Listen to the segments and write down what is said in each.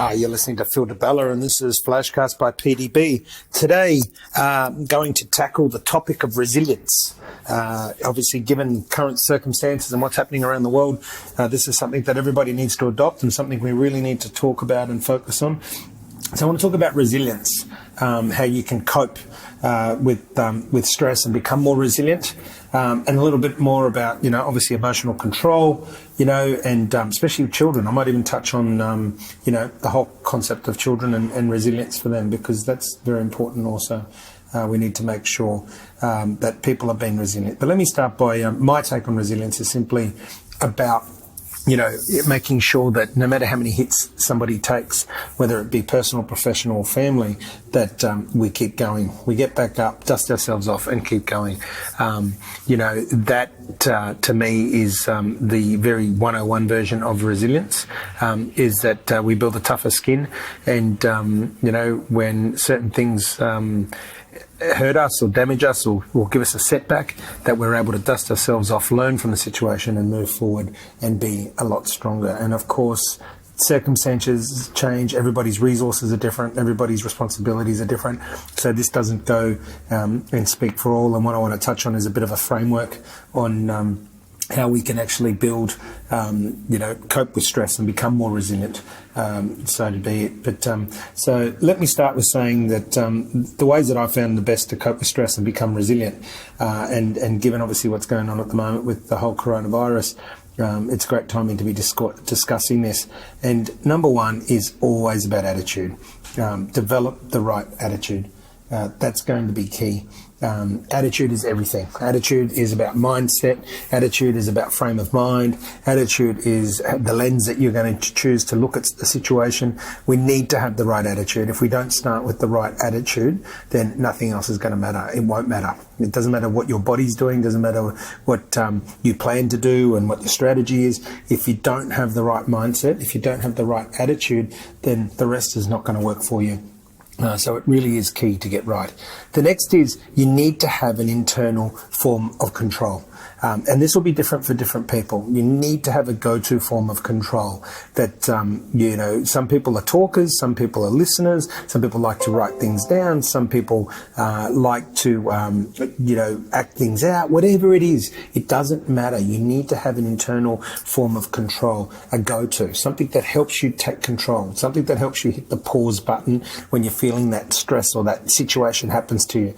You're listening to Phil DeBella, and this is FlashCast by PDB. Today, going to tackle the topic of resilience. Obviously, given current circumstances and what's happening around the world, this is something that everybody needs to adopt and something we really need to talk about and focus on. So I want to talk about resilience, how you can cope with stress and become more resilient, and a little bit more about, obviously emotional control, and especially with children. I might even touch on, the whole concept of children and resilience for them, because that's very important also. We need to make sure that people are being resilient. But let me start by my take on resilience is simply about making sure that no matter how many hits somebody takes, whether it be personal, professional, or family, that we keep going. We get back up, dust ourselves off, and keep going. That to me is the very 101 version of resilience, is that we build a tougher skin. And, when certain things hurt us or damage us or give us a setback, that we're able to dust ourselves off, learn from the situation and move forward and be a lot stronger. And of course, circumstances change, everybody's resources are different, everybody's responsibilities are different, so this doesn't go and speak for all. And what I want to touch on is a bit of a framework on how we can actually build, cope with stress and become more resilient, so to be it. But so let me start with saying that the ways that I've found the best to cope with stress and become resilient, and given obviously what's going on at the moment with the whole coronavirus, it's great timing to be discussing this. And number one is always about attitude. Develop the right attitude. That's going to be key. Attitude is everything. Attitude is about mindset. Attitude is about frame of mind. Attitude is the lens that you're going to choose to look at the situation. We need to have the right attitude. If we don't start with the right attitude, then nothing else is going to matter. It won't matter. It doesn't matter what your body's doing. It doesn't matter what you plan to do and what your strategy is. If you don't have the right mindset, if you don't have the right attitude, then the rest is not going to work for you. So it really is key to get right. The next is you need to have an internal form of control. And this will be different for different people. You need to have a go-to form of control that, some people are talkers, some people are listeners, some people like to write things down, some people like to, act things out. Whatever it is, it doesn't matter. You need to have an internal form of control, a go-to, something that helps you take control, something that helps you hit the pause button when you're feeling that stress or that situation happens to you.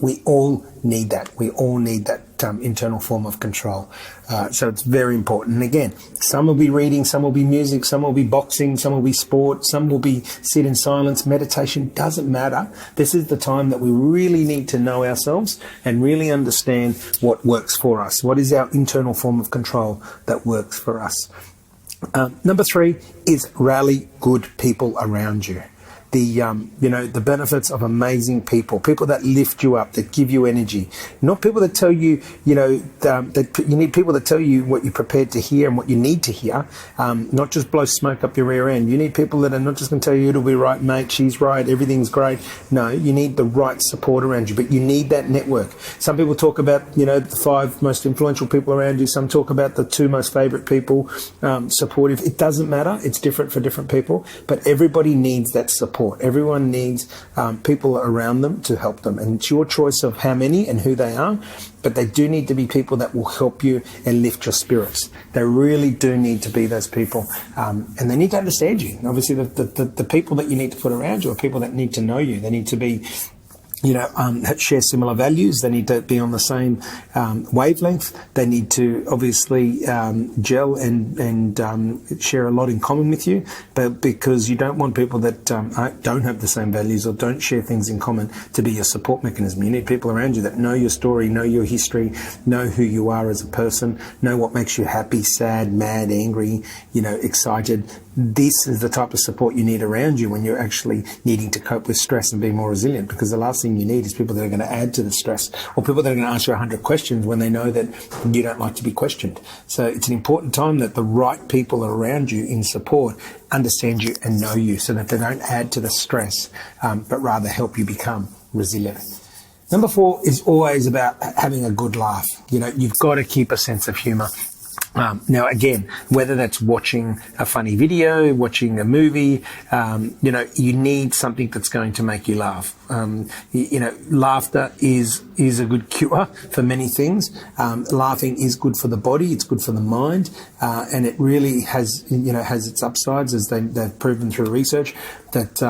We all need that. We all need that internal form of control. So it's very important. And again, some will be reading, some will be music, some will be boxing, some will be sport, some will be sit in silence, meditation. Doesn't matter. This is the time that we really need to know ourselves and really understand what works for us. What is our internal form of control that works for us? Number 3 is rally good people around you. The benefits of amazing people that lift you up, that give you energy, not people that tell you, that you need people that tell you what you're prepared to hear and what you need to hear, not just blow smoke up your rear end. You need people that are not just going to tell you it'll be right, mate, she's right, everything's great. No, you need the right support around you, but you need that network. Some people talk about, the 5 most influential people around you. Some talk about the 2 most favorite people, supportive. It doesn't matter. It's different for different people, but everybody needs that support. Everyone needs people around them to help them. And it's your choice of how many and who they are, but they do need to be people that will help you and lift your spirits. They really do need to be those people. And they need to understand you. Obviously, the people that you need to put around you are people that need to know you. They need to be share similar values. They need to be on the same wavelength. They need to obviously gel and share a lot in common with you, but because you don't want people that don't have the same values or don't share things in common to be your support mechanism. You need people around you that know your story, know your history, know who you are as a person, know what makes you happy, sad, mad, angry, excited. This is the type of support you need around you when you're actually needing to cope with stress and be more resilient, because the last thing you need is people that are going to add to the stress, or people that are going to ask you 100 questions when they know that you don't like to be questioned. So it's an important time that the right people around you in support understand you and know you, so that they don't add to the stress, but rather help you become resilient. Number 4 is always about having a good laugh. You've got to keep a sense of humour. Now, again, whether that's watching a funny video, watching a movie, you need something that's going to make you laugh. Laughter is a good cure for many things. Laughing is good for the body, it's good for the mind, and it really has its upsides, as they've proven through research that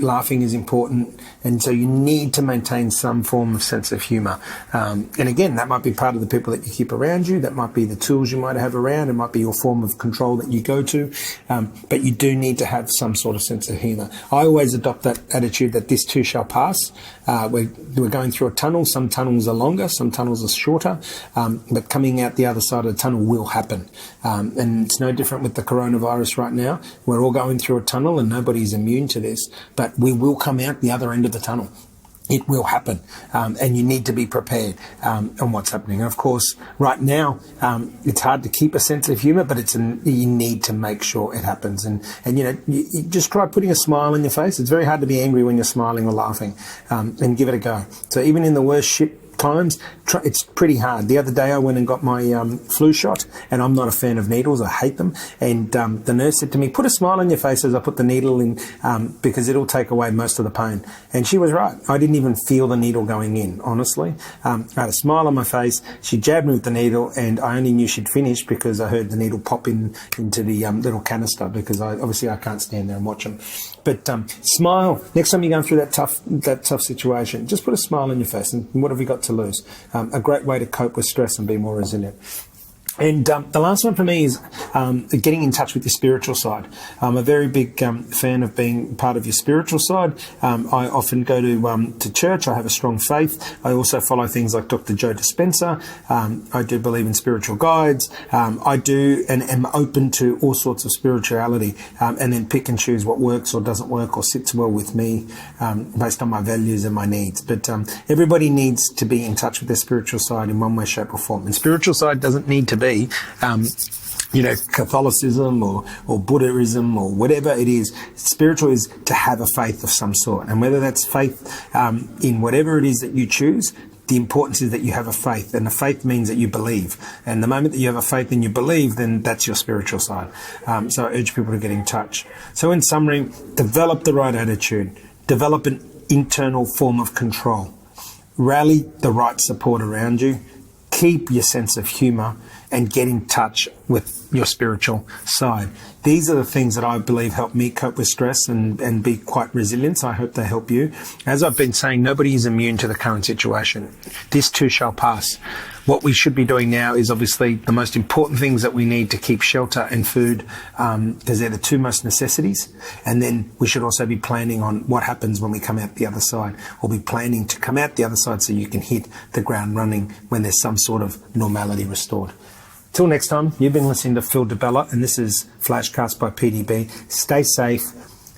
laughing is important, and so you need to maintain some form of sense of humour. And again, that might be part of the people that you keep around you, that might be the tools you might have around, it might be your form of control that you go to, but you do need to have some sort of sense of humour. I always adopt that attitude that this too shall pass. We're going through a tunnel. Some tunnels are longer, some tunnels are shorter, but coming out the other side of the tunnel will happen. And it's no different with the coronavirus right now. We're all going through a tunnel and nobody's immune to this, but we will come out the other end of the tunnel. It will happen, and you need to be prepared on what's happening. And of course, right now, it's hard to keep a sense of humour, but you need to make sure it happens. And you just try putting a smile on your face. It's very hard to be angry when you're smiling or laughing, and give it a go. So even in the worst shit times, it's pretty hard. The other day I went and got my flu shot, and I'm not a fan of needles. I hate them. And the nurse said to me, put a smile on your face as I put the needle in, because it'll take away most of the pain. And she was right. I didn't even feel the needle going in, honestly. I had a smile on my face. She jabbed me with the needle, and I only knew she'd finished because I heard the needle pop into the little canister, because I can't stand there and watch them. But smile. Next time you're going through that tough situation, just put a smile on your face, and what have we got to lose? A great way to cope with stress and be more resilient. And the last one for me is getting in touch with your spiritual side. I'm a very big fan of being part of your spiritual side. I often go to church. I have a strong faith. I also follow things like Dr. Joe Dispenza. I do believe in spiritual guides. I do and am open to all sorts of spirituality, and then pick and choose what works or doesn't work or sits well with me based on my values and my needs. But everybody needs to be in touch with their spiritual side in one way, shape or form. And spiritual side doesn't need to be Catholicism or Buddhism or whatever it is. Spiritual is to have a faith of some sort. And whether that's faith in whatever it is that you choose, the importance is that you have a faith, and a faith means that you believe. And the moment that you have a faith and you believe, then that's your spiritual side. So I urge people to get in touch. So in summary, develop the right attitude, develop an internal form of control, rally the right support around you, keep your sense of humour, and get in touch with your spiritual side. These are the things that I believe help me cope with stress and be quite resilient. So I hope they help you. As I've been saying, nobody is immune to the current situation. This too shall pass. What we should be doing now is obviously the most important things that we need to keep shelter and food, because they're the two most necessities. And then we should also be planning on what happens when we come out the other side. We'll be planning to come out the other side so you can hit the ground running when there's some sort of normality restored. Till next time, you've been listening to Phil DeBella, and this is FlashCast by PDB. Stay safe,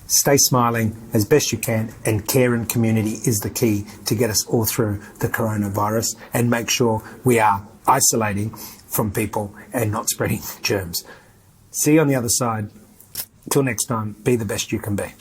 stay smiling as best you can, and care and community is the key to get us all through the coronavirus, and make sure we are isolating from people and not spreading germs. See you on the other side. Till next time, be the best you can be.